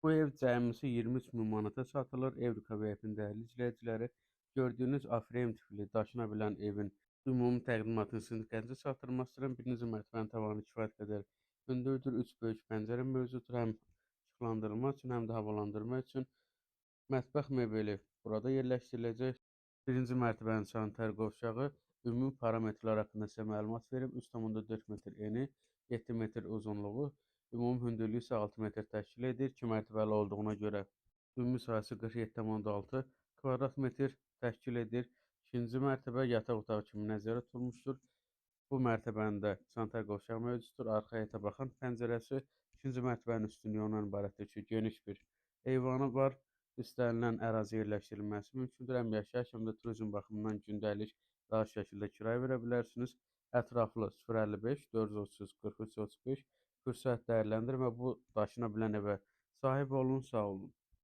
Bu ev cəmisi 23.000 manata satılır. Evrika VIP-nin dəyərli izləyiciləri, gördüyünüz Afrem tipli daşına bilən evin ümumi təqdimatını sizin diqqətinizə çatdırmaq istəyirəm. Birinci mərtəbənin tavanı kifayət qədər hündürdür. 3 böyük pəncərə mövcuddur. Həm işıqlandırma üçün, həm də havalandırma üçün. Mətbəx mebeli burada yerləşdiriləcək. Birinci mərtəbənin sanitar qovşağı ümumi parametrlər haqqında sizə məlumat verim. 3,4 metr eni, 7 metr uzunluğu, ümumi hündürlüyü isə 6 metr təşkil edir. 2 mərtəbəli olduğuna görə ümumi sahəsi 47,6 kvadrat metr təşkil edir. İkinci mərtəbə yataq otağı kimi nəzərdə tutulmuşdur. Bu mərtəbənin də sanitar qovşağı mövcuddur. Arxa həyətə baxan pəncərəsi. İkinci mərtəbənin üstünlüyü ondan ibarətdir ki, geniş bir eyvanı var. İstənilən ərazi yerləşdirilməsi mümkündür. Həm yaşayış, həm də turizm baxımından gündəlik rahat şəkildə kirayə verə bilərsiniz. Ətraflı 055 430 43 35 fürsət dəyərləndirin və bu daşına bilən evə sahib olun. Sağ olun.